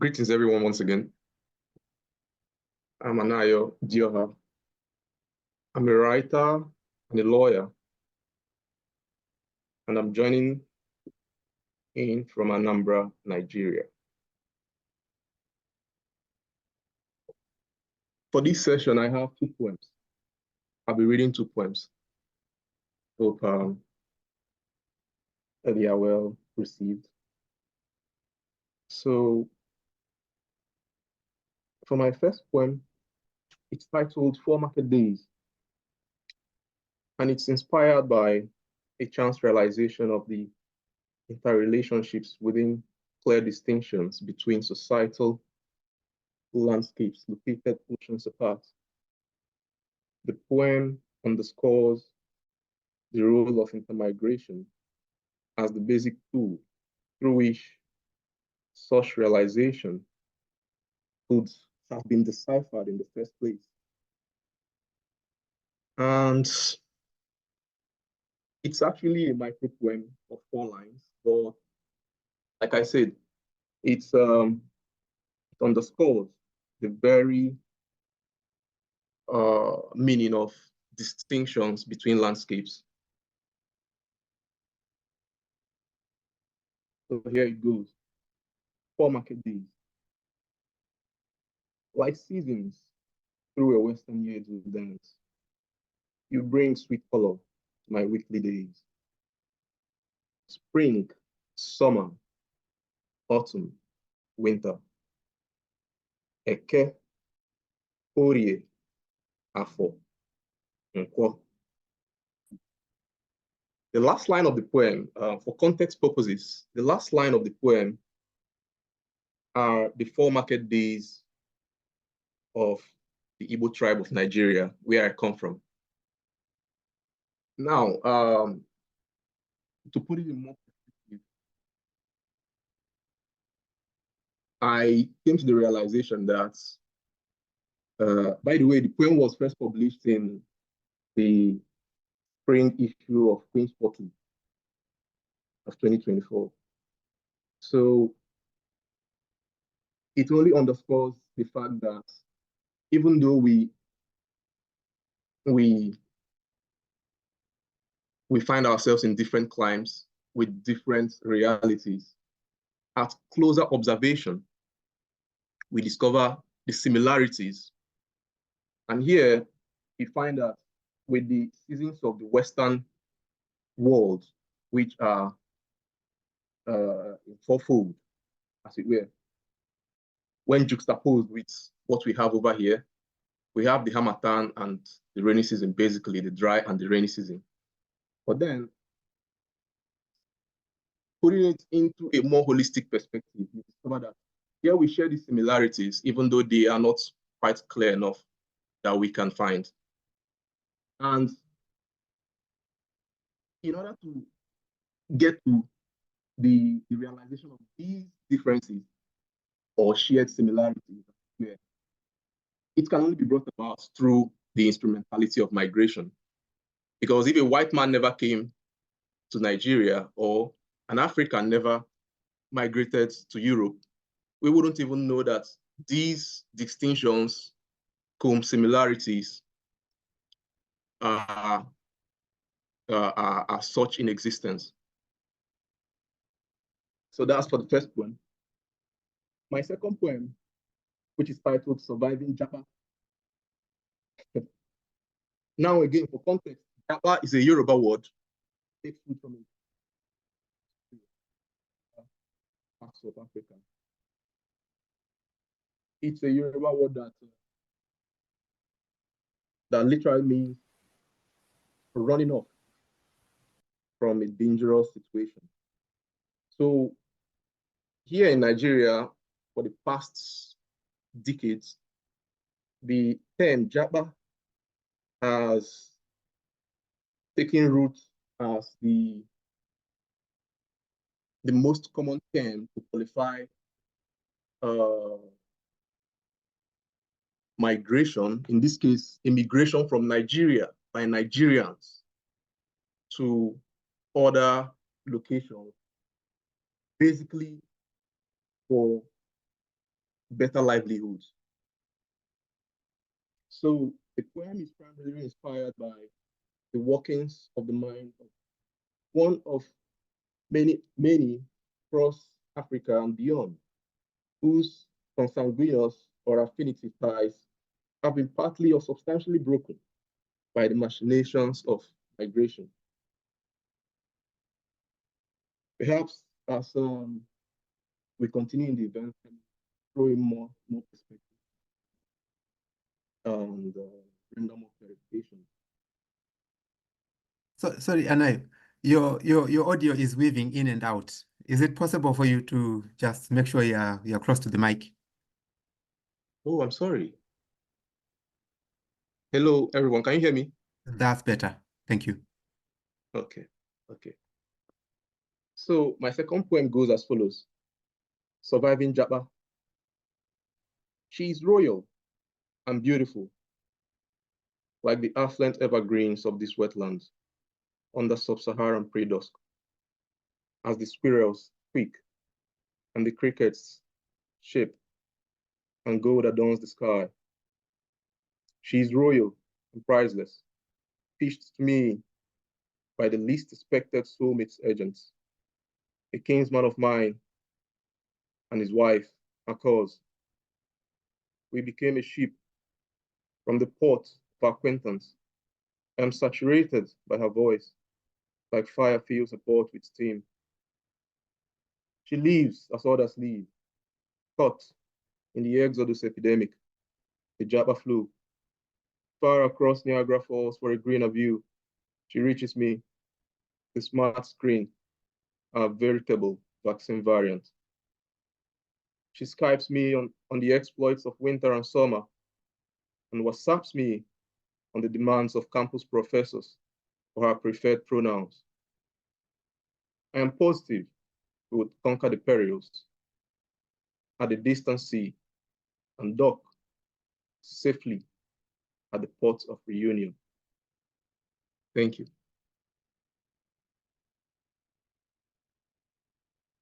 Greetings, everyone, once again. I'm Anayo Dioha. I'm a writer and a lawyer, and I'm joining in from Anambra, Nigeria. For this session, I have 2 poems. I'll be reading 2 poems. Hope they are well received. So, for my first poem, it's titled 4 Market Days, and it's inspired by a chance realization of the interrelationships within clear distinctions between societal landscapes located oceans apart. The poem underscores the role of intermigration as the basic tool through which such realization could have been deciphered in the first place. And it's actually a micro poem of 4 lines, but like I said, it underscores the very meaning of distinctions between landscapes. So here it goes. 4 market days. Like seasons through a Western year to dance, you bring sweet color to my weekly days. Spring, summer, autumn, winter. Eke, Orie, Afo, Nkwo. The last line of the poem, for context purposes, the last line of the poem are the 4 market days of the Igbo tribe of Nigeria, where I come from. Now, to put it in more perspective, I came to the realization that, by the way, the poem was first published in the spring issue of Queen's Portal of 2024. So it only underscores the fact that even though we find ourselves in different climes with different realities, at closer observation, we discover the similarities. And here we find that with the seasons of the Western world, which are fourfold, as it were, when juxtaposed with what we have over here, we have the Harmattan and the rainy season, basically the dry and the rainy season. But then, putting it into a more holistic perspective, you discover that here we share these similarities, even though they are not quite clear enough that we can find. And in order to get to the realization of these differences or shared similarities, it can only be brought about through the instrumentality of migration. Because if a white man never came to Nigeria or an African never migrated to Europe, we wouldn't even know that these distinctions, similarities, are such in existence. So that's for the first poem. My second poem, which is titled Surviving Japa. Now again, for context, Japa is a Yoruba word. Takes food from it. Parts of Africa. It's a Yoruba word that literally means running off from a dangerous situation. So here in Nigeria, for the past decades, the term Japa has taken root as the most common term to qualify migration, in this case, immigration from Nigeria by Nigerians to other locations, basically for better livelihoods. So the poem is primarily inspired by the workings of the mind of one of many across Africa and beyond, whose consanguineous or affinity ties have been partly or substantially broken by the machinations of migration. Perhaps as we continue in the event, throw in more perspective and render more clarification. So, sorry, Anayo, your audio is weaving in and out. Is it possible for you to just make sure you're close to the mic? Oh, I'm sorry. Hello, everyone. Can you hear me? That's better. Thank you. Okay. So my second poem goes as follows. Surviving Japa. She is royal and beautiful, like the affluent evergreens of these wetlands under sub-Saharan pre-dusk, as the squirrels squeak and the crickets chirp and gold adorns the sky. She is royal and priceless, pitched to me by the least expected soulmate's agents, a kinsman of mine and his wife, a cause. We became a ship from the port of our acquaintance. I am saturated by her voice, like fire fills a pot with steam. She lives as others live, caught in the Exodus epidemic, the Japa flu. Far across Niagara Falls for a greener view, she reaches me, the smart screen, a veritable vaccine variant. She Skypes me on the exploits of winter and summer, and WhatsApps me on the demands of campus professors for her preferred pronouns. I am positive we would conquer the perils at the distant sea and dock safely at the port of reunion. Thank you.